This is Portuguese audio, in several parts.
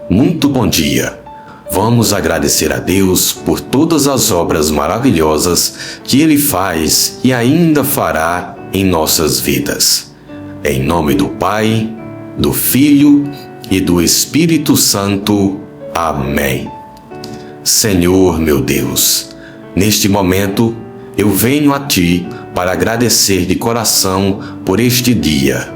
Muito bom dia. Vamos agradecer a Deus por todas as obras maravilhosas que Ele faz e ainda fará em nossas vidas. Em nome do Pai, do Filho e do Espírito Santo. Amém. Senhor meu Deus, neste momento eu venho a Ti para agradecer de coração por este dia.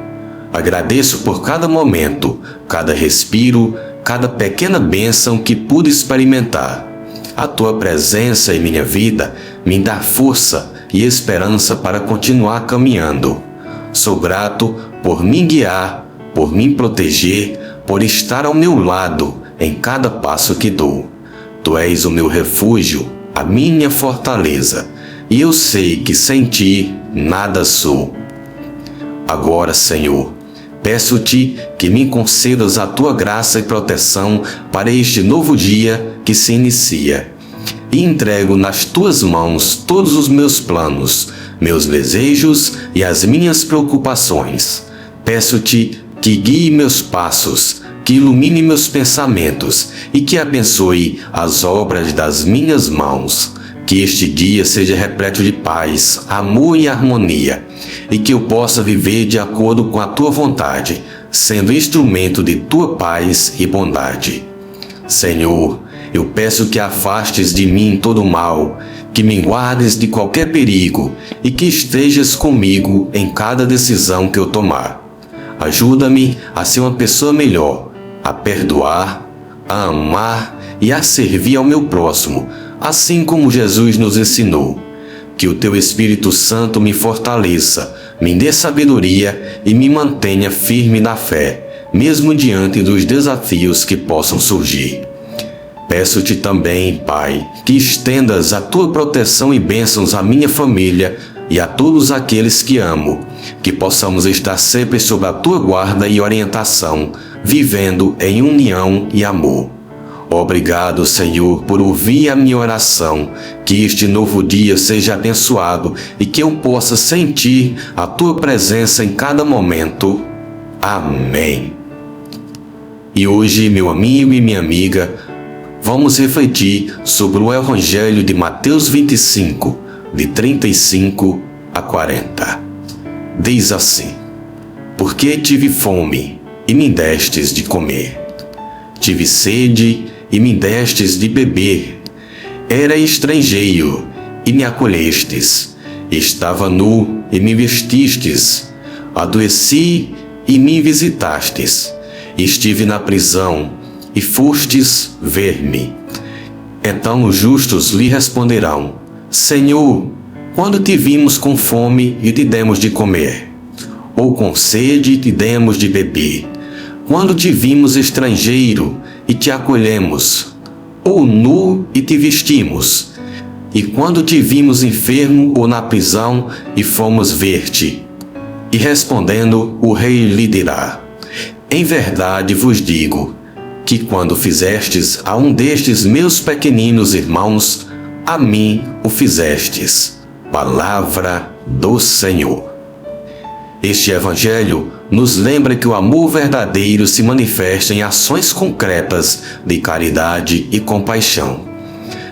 Agradeço por cada momento, cada respiro, cada pequena bênção que pude experimentar. A Tua presença em minha vida me dá força e esperança para continuar caminhando. Sou grato por me guiar, por me proteger, por estar ao meu lado em cada passo que dou. Tu és o meu refúgio, a minha fortaleza, e eu sei que sem Ti nada sou. Agora, Senhor, peço-te que me concedas a Tua graça e proteção para este novo dia que se inicia. E entrego nas Tuas mãos todos os meus planos, meus desejos e as minhas preocupações. Peço-te que guie meus passos, que ilumine meus pensamentos e que abençoe as obras das minhas mãos. Que este dia seja repleto de paz, amor e harmonia, e que eu possa viver de acordo com a Tua vontade, sendo instrumento de Tua paz e bondade. Senhor, eu peço que afastes de mim todo o mal, que me guardes de qualquer perigo e que estejas comigo em cada decisão que eu tomar. Ajuda-me a ser uma pessoa melhor, a perdoar, a amar e a servir ao meu próximo, assim como Jesus nos ensinou. Que o Teu Espírito Santo me fortaleça, me dê sabedoria e me mantenha firme na fé, mesmo diante dos desafios que possam surgir. Peço-te também, Pai, que estendas a Tua proteção e bênçãos à minha família e a todos aqueles que amo, que possamos estar sempre sob a Tua guarda e orientação, vivendo em união e amor. Obrigado, Senhor, por ouvir a minha oração, que este novo dia seja abençoado e que eu possa sentir a Tua presença em cada momento. Amém. E hoje, meu amigo e minha amiga, vamos refletir sobre o Evangelho de Mateus 25, de 35 a 40. Diz assim: Porque tive fome e me destes de comer. Tive sede e me destes de beber. Era estrangeiro e me acolhestes. Estava nu e me vestistes. Adoeci e me visitastes. Estive na prisão e fostes ver-me. Então os justos lhe responderão: Senhor, quando te vimos com fome e te demos de comer? Ou com sede e te demos de beber? Quando te vimos estrangeiro e te acolhemos? Ou nu e te vestimos? E quando te vimos enfermo ou na prisão e fomos ver-te? E respondendo, o rei lhe dirá: Em verdade vos digo, que quando fizestes a um destes meus pequeninos irmãos, a mim o fizestes. Palavra do Senhor. Este Evangelho nos lembra que o amor verdadeiro se manifesta em ações concretas de caridade e compaixão.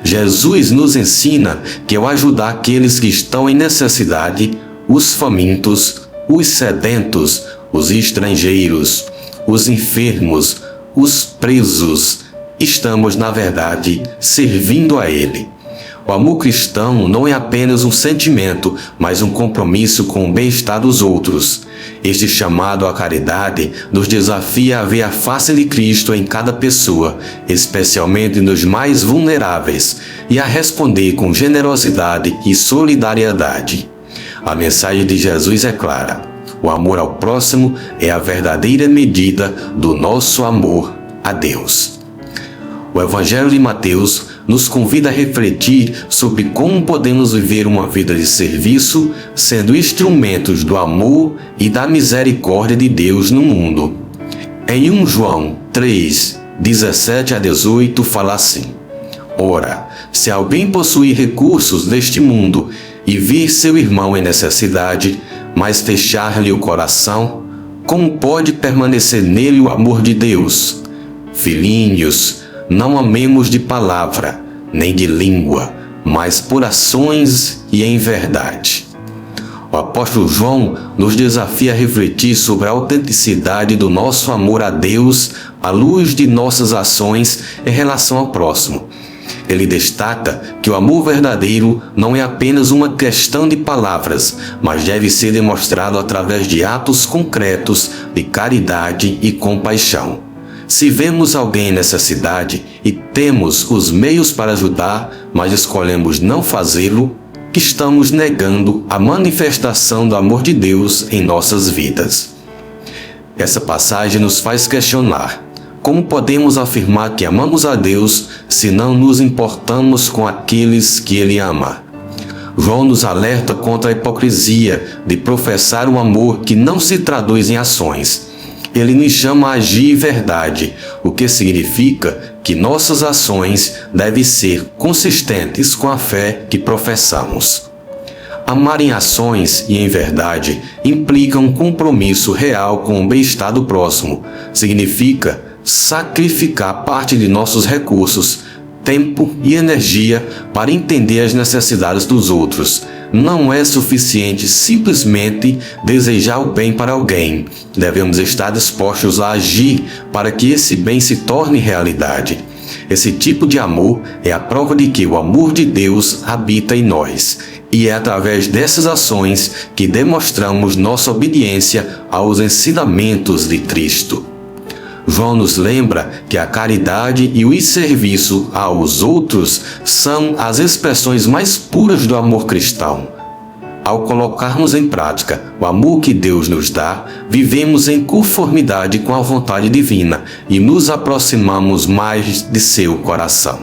Jesus nos ensina que ao ajudar aqueles que estão em necessidade, os famintos, os sedentos, os estrangeiros, os enfermos, os presos, estamos, na verdade, servindo a Ele. O amor cristão não é apenas um sentimento, mas um compromisso com o bem-estar dos outros. Este chamado à caridade nos desafia a ver a face de Cristo em cada pessoa, especialmente nos mais vulneráveis, e a responder com generosidade e solidariedade. A mensagem de Jesus é clara: o amor ao próximo é a verdadeira medida do nosso amor a Deus. O Evangelho de Mateus nos convida a refletir sobre como podemos viver uma vida de serviço, sendo instrumentos do amor e da misericórdia de Deus no mundo. Em 1 João 3, 17 a 18, fala assim: Ora, se alguém possuir recursos deste mundo e vir seu irmão em necessidade, mas fechar-lhe o coração, como pode permanecer nele o amor de Deus? Filhinhos, não amemos de palavra, nem de língua, mas por ações e em verdade. O apóstolo João nos desafia a refletir sobre a autenticidade do nosso amor a Deus à luz de nossas ações em relação ao próximo. Ele destaca que o amor verdadeiro não é apenas uma questão de palavras, mas deve ser demonstrado através de atos concretos de caridade e compaixão. Se vemos alguém em necessidade e temos os meios para ajudar, mas escolhemos não fazê-lo, estamos negando a manifestação do amor de Deus em nossas vidas. Essa passagem nos faz questionar: como podemos afirmar que amamos a Deus se não nos importamos com aqueles que Ele ama? João nos alerta contra a hipocrisia de professar um amor que não se traduz em ações. Ele nos chama a agir em verdade, o que significa que nossas ações devem ser consistentes com a fé que professamos. Amar em ações e em verdade implica um compromisso real com o bem-estar do próximo. Significa sacrificar parte de nossos recursos, tempo e energia para entender as necessidades dos outros. Não é suficiente simplesmente desejar o bem para alguém. Devemos estar dispostos a agir para que esse bem se torne realidade. Esse tipo de amor é a prova de que o amor de Deus habita em nós. E é através dessas ações que demonstramos nossa obediência aos ensinamentos de Cristo. João nos lembra que a caridade e o serviço aos outros são as expressões mais puras do amor cristão. Ao colocarmos em prática o amor que Deus nos dá, vivemos em conformidade com a vontade divina e nos aproximamos mais de seu coração.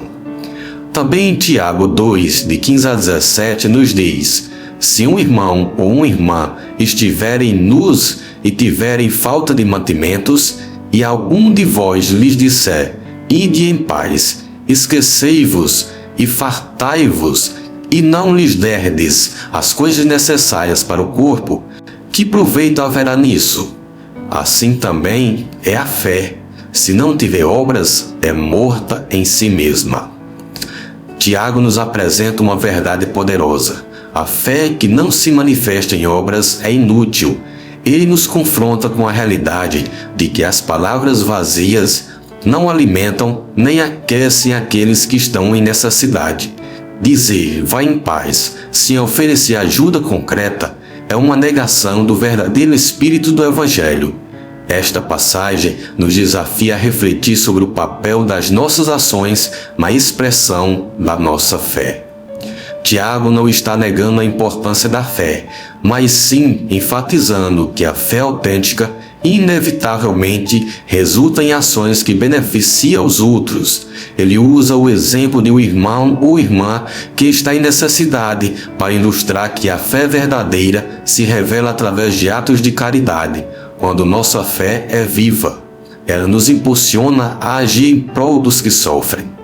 Também em Tiago 2, de 15 a 17, nos diz: se um irmão ou uma irmã estiverem nus e tiverem falta de mantimentos, e algum de vós lhes disser: ide em paz, esquecei-vos e fartai-vos, e não lhes derdes as coisas necessárias para o corpo, que proveito haverá nisso? Assim também é a fé. Se não tiver obras, é morta em si mesma. Tiago nos apresenta uma verdade poderosa. A fé que não se manifesta em obras é inútil. Ele nos confronta com a realidade de que as palavras vazias não alimentam nem aquecem aqueles que estão em necessidade. Dizer "vá em paz" sem oferecer ajuda concreta é uma negação do verdadeiro espírito do Evangelho. Esta passagem nos desafia a refletir sobre o papel das nossas ações na expressão da nossa fé. Tiago não está negando a importância da fé, mas sim enfatizando que a fé autêntica inevitavelmente resulta em ações que beneficiam os outros. Ele usa o exemplo de um irmão ou irmã que está em necessidade para ilustrar que a fé verdadeira se revela através de atos de caridade, quando nossa fé é viva. Ela nos impulsiona a agir em prol dos que sofrem.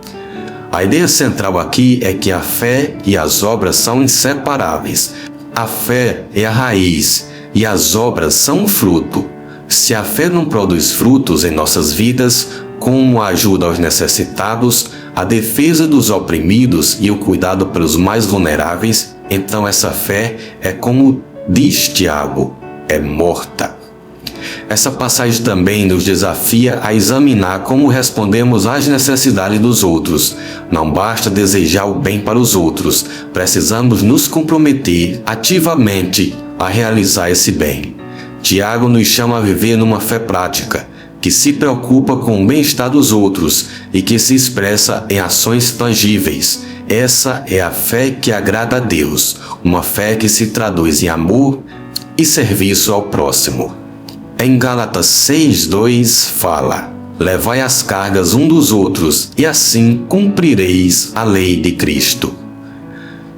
A ideia central aqui é que a fé e as obras são inseparáveis. A fé é a raiz e as obras são o fruto. Se a fé não produz frutos em nossas vidas, como a ajuda aos necessitados, a defesa dos oprimidos e o cuidado pelos mais vulneráveis, então essa fé é como diz Tiago, é morta. Essa passagem também nos desafia a examinar como respondemos às necessidades dos outros. Não basta desejar o bem para os outros, precisamos nos comprometer ativamente a realizar esse bem. Tiago nos chama a viver numa fé prática, que se preocupa com o bem-estar dos outros e que se expressa em ações tangíveis. Essa é a fé que agrada a Deus, uma fé que se traduz em amor e serviço ao próximo. Em Gálatas 6:2 fala: levai as cargas um dos outros, e assim cumprireis a lei de Cristo.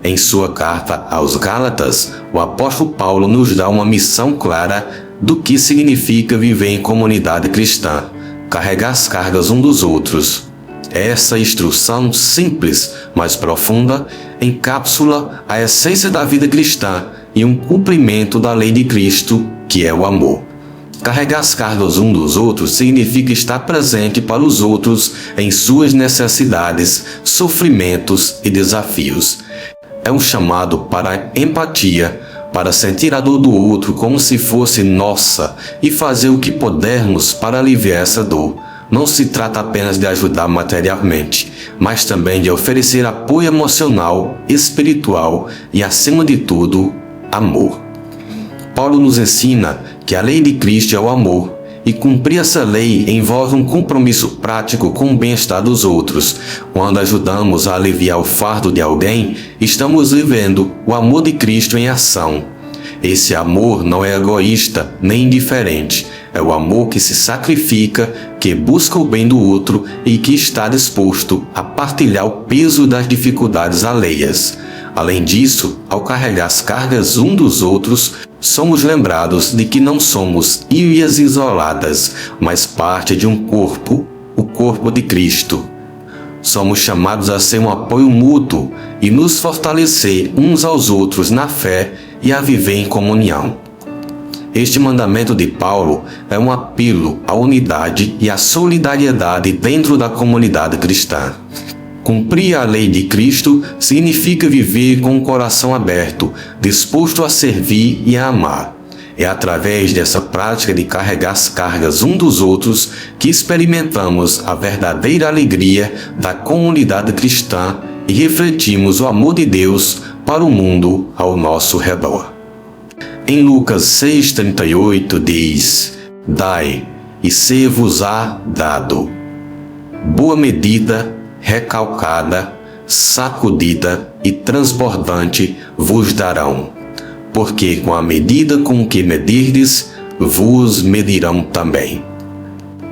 Em sua carta aos Gálatas, o apóstolo Paulo nos dá uma missão clara do que significa viver em comunidade cristã, carregar as cargas um dos outros. Essa instrução simples, mas profunda, encapsula a essência da vida cristã e um cumprimento da lei de Cristo, que é o amor. Carregar as cargas uns dos outros significa estar presente para os outros em suas necessidades, sofrimentos e desafios. É um chamado para empatia, para sentir a dor do outro como se fosse nossa e fazer o que pudermos para aliviar essa dor. Não se trata apenas de ajudar materialmente, mas também de oferecer apoio emocional, espiritual e, acima de tudo, amor. Paulo nos ensina que a lei de Cristo é o amor, e cumprir essa lei envolve um compromisso prático com o bem-estar dos outros. Quando ajudamos a aliviar o fardo de alguém, estamos vivendo o amor de Cristo em ação. Esse amor não é egoísta nem indiferente. É o amor que se sacrifica, que busca o bem do outro e que está disposto a partilhar o peso das dificuldades alheias. Além disso, ao carregar as cargas uns dos outros, somos lembrados de que não somos ilhas isoladas, mas parte de um corpo, o corpo de Cristo. Somos chamados a ser um apoio mútuo e nos fortalecer uns aos outros na fé e a viver em comunhão. Este mandamento de Paulo é um apelo à unidade e à solidariedade dentro da comunidade cristã. Cumprir a lei de Cristo significa viver com o coração aberto, disposto a servir e a amar. É através dessa prática de carregar as cargas uns dos outros que experimentamos a verdadeira alegria da comunidade cristã e refletimos o amor de Deus para o mundo ao nosso redor. Em Lucas 6,38 diz: Dai, e ser-vos-á dado. Boa medida, recalcada, sacudida e transbordante vos darão, porque com a medida com que medirdes, vos medirão também.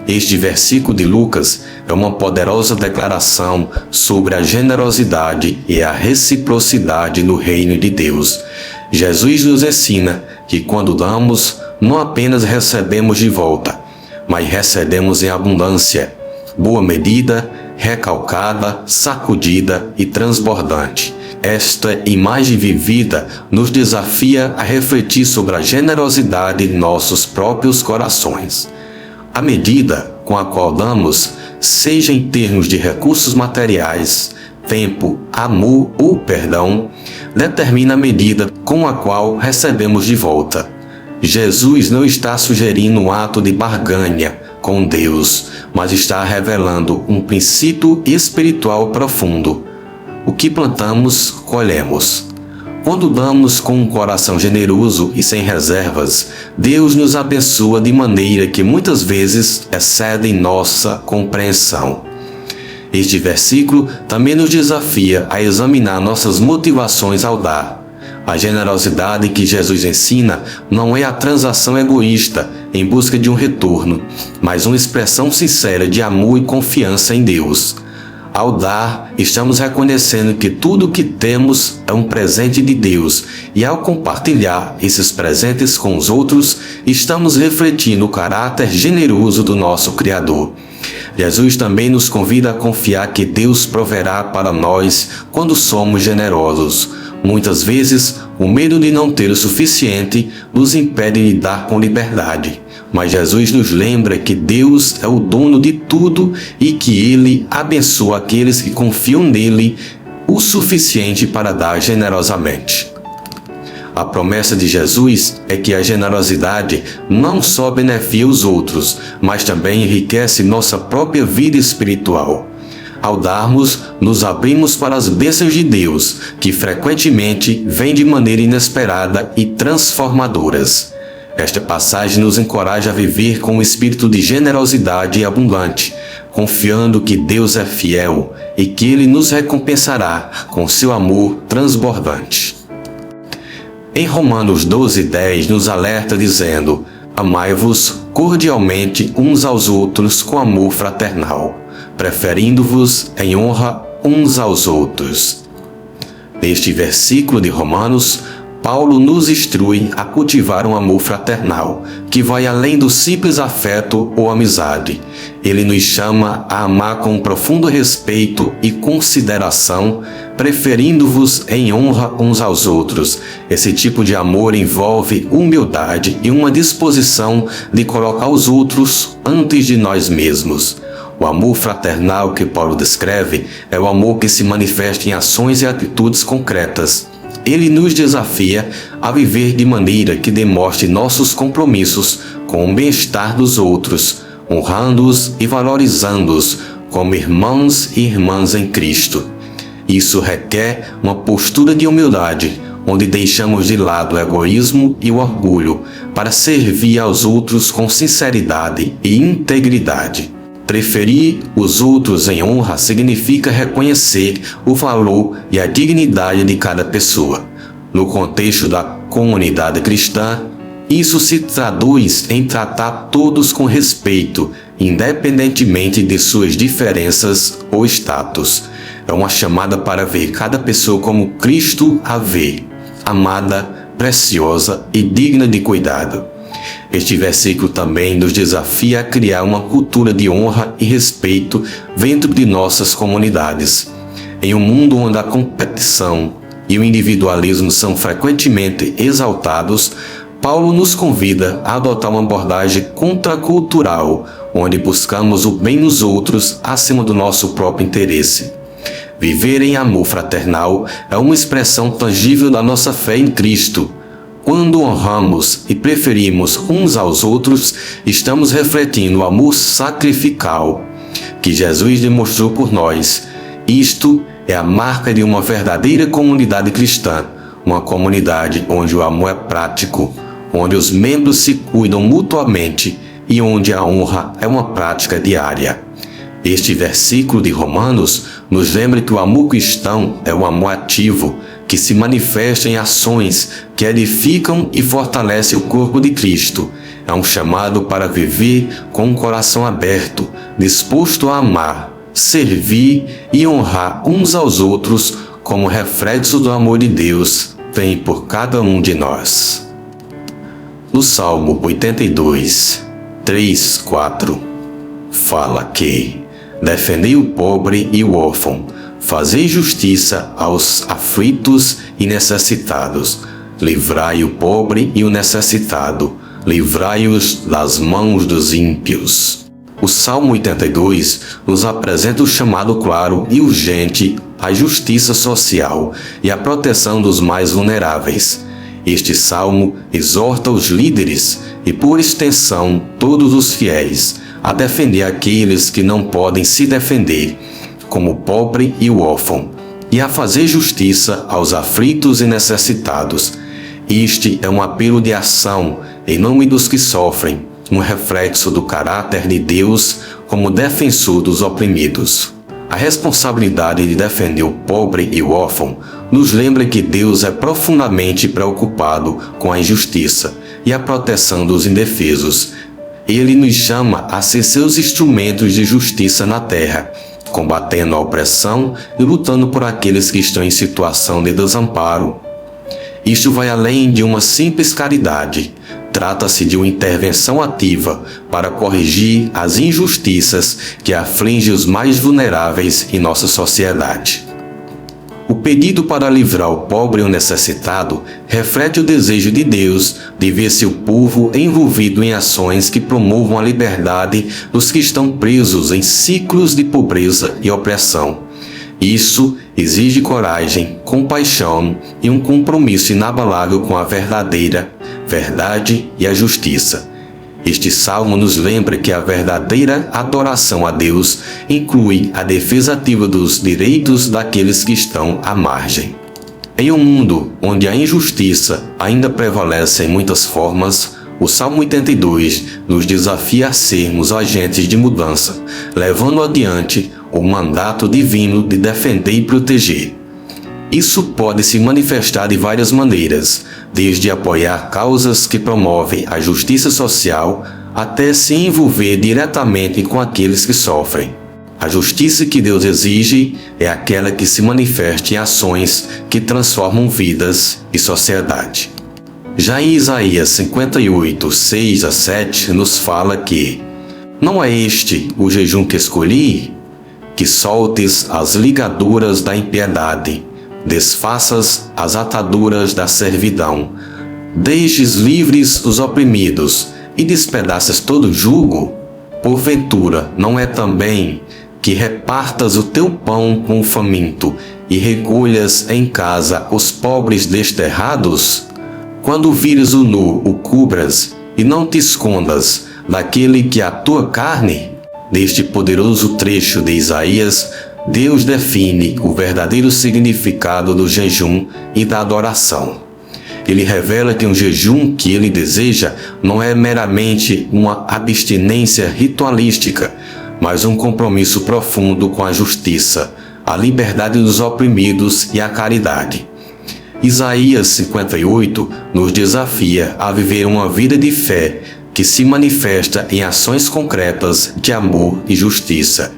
Este versículo de Lucas é uma poderosa declaração sobre a generosidade e a reciprocidade no reino de Deus. Jesus nos ensina que quando damos, não apenas recebemos de volta, mas recebemos em abundância. Boa medida, recalcada, sacudida e transbordante. Esta imagem vivida nos desafia a refletir sobre a generosidade em nossos próprios corações. A medida com a qual damos, seja em termos de recursos materiais, tempo, amor ou perdão, determina a medida com a qual recebemos de volta. Jesus não está sugerindo um ato de barganha com Deus, mas está revelando um princípio espiritual profundo. O que plantamos, colhemos. Quando damos com um coração generoso e sem reservas, Deus nos abençoa de maneira que muitas vezes excede nossa compreensão. Este versículo também nos desafia a examinar nossas motivações ao dar. A generosidade que Jesus ensina não é a transação egoísta em busca de um retorno, mas uma expressão sincera de amor e confiança em Deus. Ao dar, estamos reconhecendo que tudo o que temos é um presente de Deus, e ao compartilhar esses presentes com os outros, estamos refletindo o caráter generoso do nosso Criador. Jesus também nos convida a confiar que Deus proverá para nós quando somos generosos. Muitas vezes, o medo de não ter o suficiente nos impede de dar com liberdade. Mas Jesus nos lembra que Deus é o dono de tudo e que Ele abençoa aqueles que confiam nele o suficiente para dar generosamente. A promessa de Jesus é que a generosidade não só beneficia os outros, mas também enriquece nossa própria vida espiritual. Ao darmos, nos abrimos para as bênçãos de Deus, que frequentemente vêm de maneira inesperada e transformadoras. Esta passagem nos encoraja a viver com um espírito de generosidade abundante, confiando que Deus é fiel e que Ele nos recompensará com seu amor transbordante. Em Romanos 12:10 nos alerta dizendo: Amai-vos cordialmente uns aos outros com amor fraternal, preferindo-vos em honra uns aos outros. Neste versículo de Romanos, Paulo nos instrui a cultivar um amor fraternal, que vai além do simples afeto ou amizade. Ele nos chama a amar com profundo respeito e consideração, preferindo-vos em honra uns aos outros. Esse tipo de amor envolve humildade e uma disposição de colocar os outros antes de nós mesmos. O amor fraternal que Paulo descreve é o amor que se manifesta em ações e atitudes concretas. Ele nos desafia a viver de maneira que demonstre nossos compromissos com o bem-estar dos outros, honrando-os e valorizando-os como irmãos e irmãs em Cristo. Isso requer uma postura de humildade, onde deixamos de lado o egoísmo e o orgulho para servir aos outros com sinceridade e integridade. Preferir os outros em honra significa reconhecer o valor e a dignidade de cada pessoa. No contexto da comunidade cristã, isso se traduz em tratar todos com respeito, independentemente de suas diferenças ou status. É uma chamada para ver cada pessoa como Cristo a vê, amada, preciosa e digna de cuidado. Este versículo também nos desafia a criar uma cultura de honra e respeito dentro de nossas comunidades. Em um mundo onde a competição e o individualismo são frequentemente exaltados, Paulo nos convida a adotar uma abordagem contracultural, onde buscamos o bem nos outros acima do nosso próprio interesse. Viver em amor fraternal é uma expressão tangível da nossa fé em Cristo. Quando honramos e preferimos uns aos outros, estamos refletindo o amor sacrificial que Jesus demonstrou por nós. Isto é a marca de uma verdadeira comunidade cristã, uma comunidade onde o amor é prático, onde os membros se cuidam mutuamente e onde a honra é uma prática diária. Este versículo de Romanos nos lembra que o amor cristão é um amor ativo, que se manifesta em ações que edificam e fortalecem o corpo de Cristo. É um chamado para viver com um coração aberto, disposto a amar, servir e honrar uns aos outros como reflexo do amor de Deus tem por cada um de nós. No Salmo 82, 3, 4, fala que defendei o pobre e o órfão, fazei justiça aos aflitos e necessitados, livrai o pobre e o necessitado, livrai-os das mãos dos ímpios. O Salmo 82 nos apresenta o chamado claro e urgente à justiça social e à proteção dos mais vulneráveis. Este salmo exorta os líderes e, por extensão, todos os fiéis a defender aqueles que não podem se defender, como o pobre e o órfão, e a fazer justiça aos aflitos e necessitados. Este é um apelo de ação em nome dos que sofrem, um reflexo do caráter de Deus como defensor dos oprimidos. A responsabilidade de defender o pobre e o órfão nos lembra que Deus é profundamente preocupado com a injustiça e a proteção dos indefesos. Ele nos chama a ser seus instrumentos de justiça na terra, combatendo a opressão e lutando por aqueles que estão em situação de desamparo. Isto vai além de uma simples caridade. Trata-se de uma intervenção ativa para corrigir as injustiças que afligem os mais vulneráveis em nossa sociedade. O pedido para livrar o pobre e o necessitado reflete o desejo de Deus de ver seu povo envolvido em ações que promovam a liberdade dos que estão presos em ciclos de pobreza e opressão. Isso exige coragem, compaixão e um compromisso inabalável com a verdadeira verdade e a justiça. Este salmo nos lembra que a verdadeira adoração a Deus inclui a defesa ativa dos direitos daqueles que estão à margem. Em um mundo onde a injustiça ainda prevalece em muitas formas, o Salmo 82 nos desafia a sermos agentes de mudança, levando adiante o mandato divino de defender e proteger. Isso pode se manifestar de várias maneiras, desde apoiar causas que promovem a justiça social até se envolver diretamente com aqueles que sofrem. A justiça que Deus exige é aquela que se manifesta em ações que transformam vidas e sociedade. Já em Isaías 58, 6 a 7, nos fala que não é este o jejum que escolhi? Que soltes as ligaduras da impiedade, desfaças as ataduras da servidão, deixes livres os oprimidos e despedaças todo jugo? Porventura, não é também que repartas o teu pão com o faminto e recolhas em casa os pobres desterrados? Quando vires o nu, o cubras, e não te escondas daquele que é a tua carne? Neste poderoso trecho de Isaías, Deus define o verdadeiro significado do jejum e da adoração. Ele revela que um jejum que ele deseja não é meramente uma abstinência ritualística, mas um compromisso profundo com a justiça, a liberdade dos oprimidos e a caridade. Isaías 58 nos desafia a viver uma vida de fé que se manifesta em ações concretas de amor e justiça.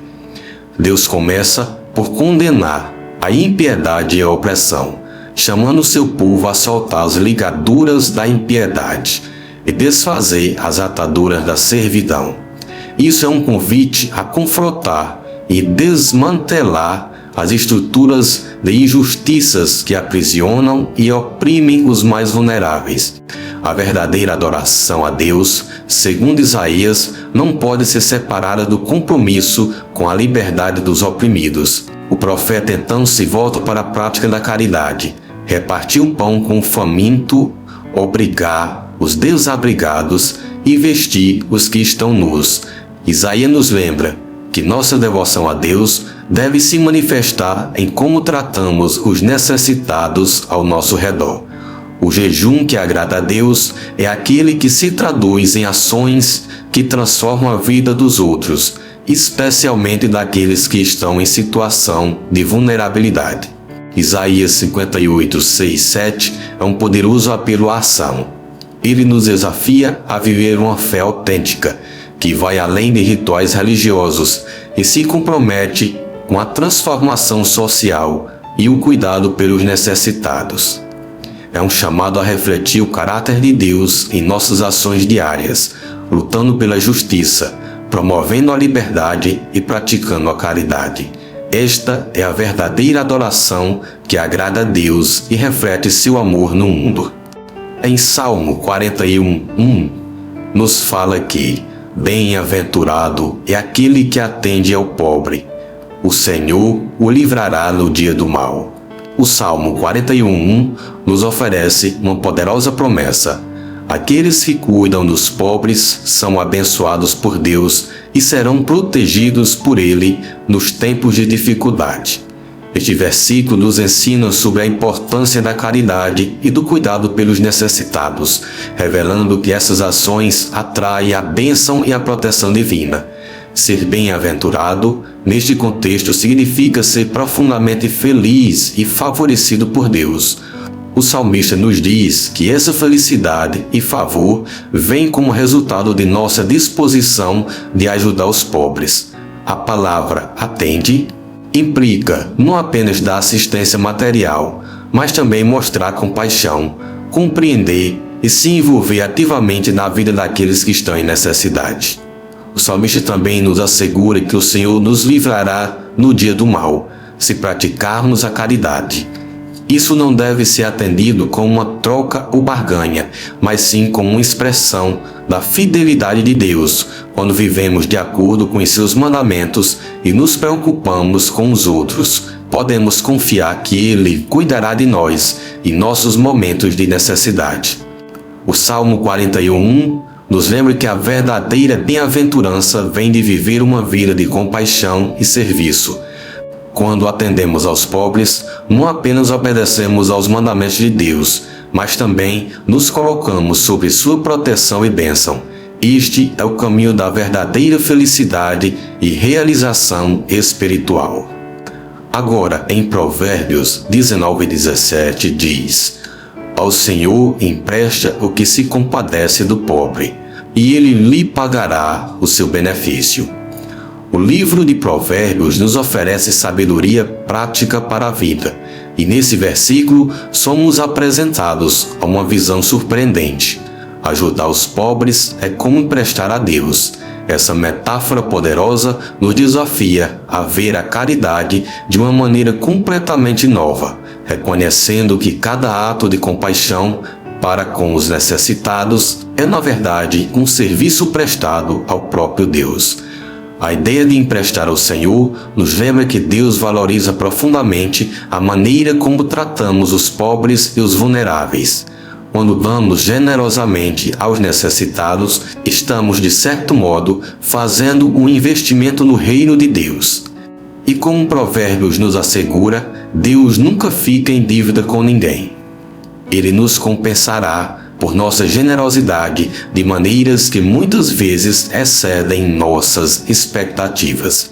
Deus começa por condenar a impiedade e a opressão, chamando seu povo a soltar as ligaduras da impiedade e desfazer as ataduras da servidão. Isso é um convite a confrontar e desmantelar as estruturas de injustiças que aprisionam e oprimem os mais vulneráveis. A verdadeira adoração a Deus, segundo Isaías, não pode ser separada do compromisso com a liberdade dos oprimidos. O profeta então se volta para a prática da caridade, repartir o pão com o faminto, obrigar os desabrigados e vestir os que estão nus. Isaías nos lembra que nossa devoção a Deus deve se manifestar em como tratamos os necessitados ao nosso redor. O jejum que agrada a Deus é aquele que se traduz em ações que transformam a vida dos outros, especialmente daqueles que estão em situação de vulnerabilidade. Isaías 58, 6, 7 é um poderoso apelo à ação. Ele nos desafia a viver uma fé autêntica, que vai além de rituais religiosos e se compromete com a transformação social e o cuidado pelos necessitados. É um chamado a refletir o caráter de Deus em nossas ações diárias, lutando pela justiça, promovendo a liberdade e praticando a caridade. Esta é a verdadeira adoração que agrada a Deus e reflete seu amor no mundo. Em Salmo 41:1, nos fala que bem-aventurado é aquele que atende ao pobre. O Senhor o livrará no dia do mal. O Salmo 41:1 nos oferece uma poderosa promessa. Aqueles que cuidam dos pobres são abençoados por Deus e serão protegidos por Ele nos tempos de dificuldade. Este versículo nos ensina sobre a importância da caridade e do cuidado pelos necessitados, revelando que essas ações atraem a bênção e a proteção divina. Ser bem-aventurado, neste contexto, significa ser profundamente feliz e favorecido por Deus. O salmista nos diz que essa felicidade e favor vem como resultado de nossa disposição de ajudar os pobres. A palavra atende implica não apenas dar assistência material, mas também mostrar compaixão, compreender e se envolver ativamente na vida daqueles que estão em necessidade. O salmista também nos assegura que o Senhor nos livrará no dia do mal, se praticarmos a caridade. Isso não deve ser atendido como uma troca ou barganha, mas sim como uma expressão da fidelidade de Deus, quando vivemos de acordo com os seus mandamentos e nos preocupamos com os outros. Podemos confiar que Ele cuidará de nós em nossos momentos de necessidade. O Salmo 41:1 nos lembra que a verdadeira bem-aventurança vem de viver uma vida de compaixão e serviço. Quando atendemos aos pobres, não apenas obedecemos aos mandamentos de Deus, mas também nos colocamos sob sua proteção e bênção. Este é o caminho da verdadeira felicidade e realização espiritual. Agora, em Provérbios 19:17 diz: Ao Senhor empresta o que se compadece do pobre, e Ele lhe pagará o seu benefício. O livro de Provérbios nos oferece sabedoria prática para a vida, e nesse versículo somos apresentados a uma visão surpreendente. Ajudar os pobres é como emprestar a Deus. Essa metáfora poderosa nos desafia a ver a caridade de uma maneira completamente nova, reconhecendo que cada ato de compaixão para com os necessitados é, na verdade, um serviço prestado ao próprio Deus. A ideia de emprestar ao Senhor nos lembra que Deus valoriza profundamente a maneira como tratamos os pobres e os vulneráveis. Quando damos generosamente aos necessitados, estamos, de certo modo, fazendo um investimento no reino de Deus. E como Provérbios nos assegura, Deus nunca fica em dívida com ninguém. Ele nos compensará por nossa generosidade de maneiras que muitas vezes excedem nossas expectativas.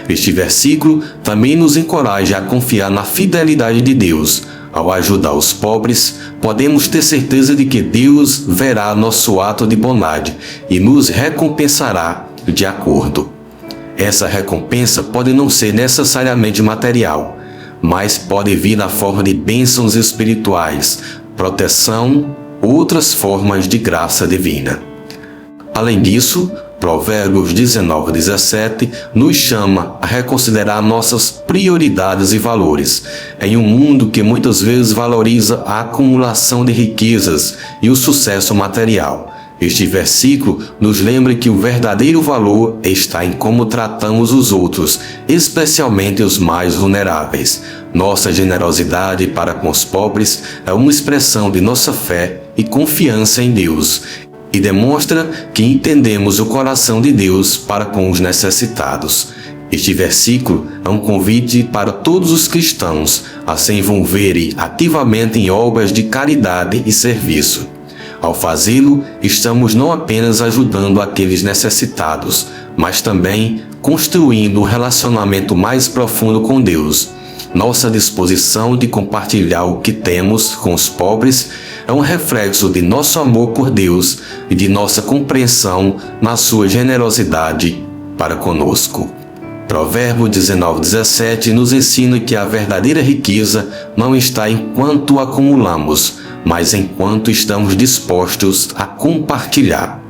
Este versículo também nos encoraja a confiar na fidelidade de Deus. Ao ajudar os pobres, podemos ter certeza de que Deus verá nosso ato de bondade e nos recompensará de acordo. Essa recompensa pode não ser necessariamente material, mas pode vir na forma de bênçãos espirituais, proteção, outras formas de graça divina. Além disso, Provérbios 19:17 nos chama a reconsiderar nossas prioridades e valores, em um mundo que muitas vezes valoriza a acumulação de riquezas e o sucesso material. Este versículo nos lembra que o verdadeiro valor está em como tratamos os outros, especialmente os mais vulneráveis. Nossa generosidade para com os pobres é uma expressão de nossa fé e confiança em Deus, e demonstra que entendemos o coração de Deus para com os necessitados. Este versículo é um convite para todos os cristãos a se envolverem ativamente em obras de caridade e serviço. Ao fazê-lo, estamos não apenas ajudando aqueles necessitados, mas também construindo um relacionamento mais profundo com Deus. Nossa disposição de compartilhar o que temos com os pobres é um reflexo de nosso amor por Deus e de nossa compreensão na sua generosidade para conosco. Provérbios 19:17 nos ensina que a verdadeira riqueza não está em quanto acumulamos, mas enquanto estamos dispostos a compartilhar.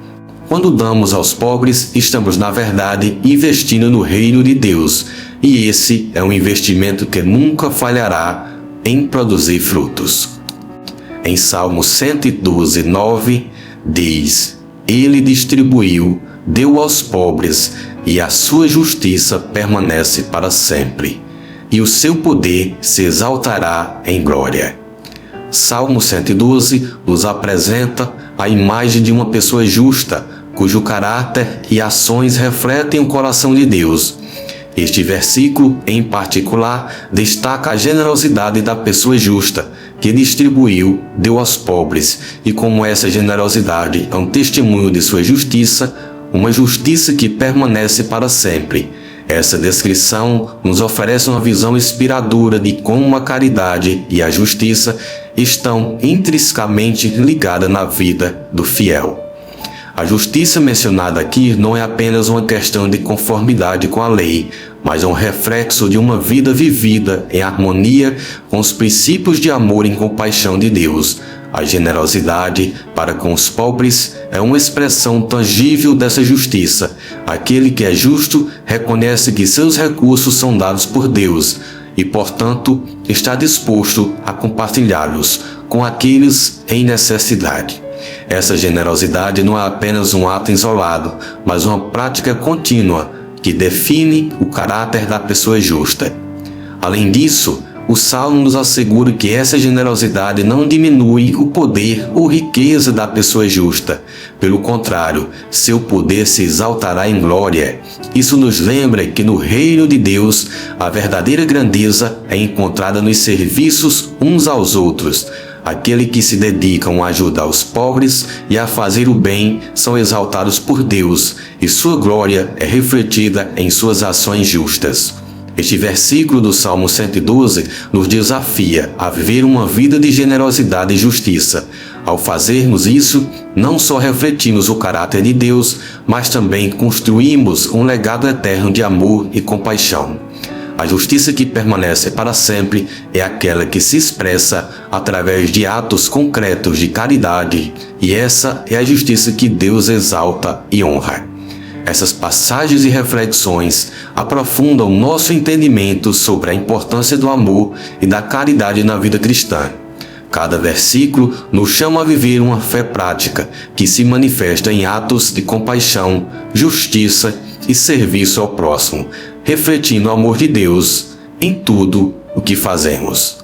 Quando damos aos pobres, estamos, na verdade, investindo no reino de Deus, e esse é um investimento que nunca falhará em produzir frutos. Em Salmo 112:9 diz: Ele distribuiu, deu aos pobres, e a sua justiça permanece para sempre, e o seu poder se exaltará em glória. Salmo 112 nos apresenta a imagem de uma pessoa justa, cujo caráter e ações refletem o coração de Deus. Este versículo, em particular, destaca a generosidade da pessoa justa, que distribuiu, deu aos pobres, e como essa generosidade é um testemunho de sua justiça, uma justiça que permanece para sempre. Essa descrição nos oferece uma visão inspiradora de como a caridade e a justiça estão intrinsecamente ligadas na vida do fiel. A justiça mencionada aqui não é apenas uma questão de conformidade com a lei, mas é um reflexo de uma vida vivida em harmonia com os princípios de amor e compaixão de Deus. A generosidade para com os pobres é uma expressão tangível dessa justiça. Aquele que é justo reconhece que seus recursos são dados por Deus e, portanto, está disposto a compartilhá-los com aqueles em necessidade. Essa generosidade não é apenas um ato isolado, mas uma prática contínua que define o caráter da pessoa justa. Além disso, o Salmo nos assegura que essa generosidade não diminui o poder ou riqueza da pessoa justa. Pelo contrário, seu poder se exaltará em glória. Isso nos lembra que no reino de Deus, a verdadeira grandeza é encontrada nos serviços uns aos outros. Aqueles que se dedicam a ajudar os pobres e a fazer o bem são exaltados por Deus, e sua glória é refletida em suas ações justas. Este versículo do Salmo 112 nos desafia a viver uma vida de generosidade e justiça. Ao fazermos isso, não só refletimos o caráter de Deus, mas também construímos um legado eterno de amor e compaixão. A justiça que permanece para sempre é aquela que se expressa através de atos concretos de caridade, e essa é a justiça que Deus exalta e honra. Essas passagens e reflexões aprofundam nosso entendimento sobre a importância do amor e da caridade na vida cristã. Cada versículo nos chama a viver uma fé prática que se manifesta em atos de compaixão, justiça e serviço ao próximo, refletindo o amor de Deus em tudo o que fazemos.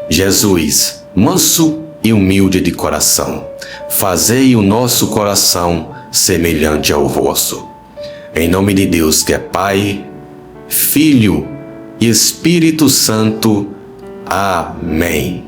Jesus, manso e humilde de coração, fazei o nosso coração semelhante ao vosso. Em nome de Deus, que é Pai, Filho e Espírito Santo. Amém.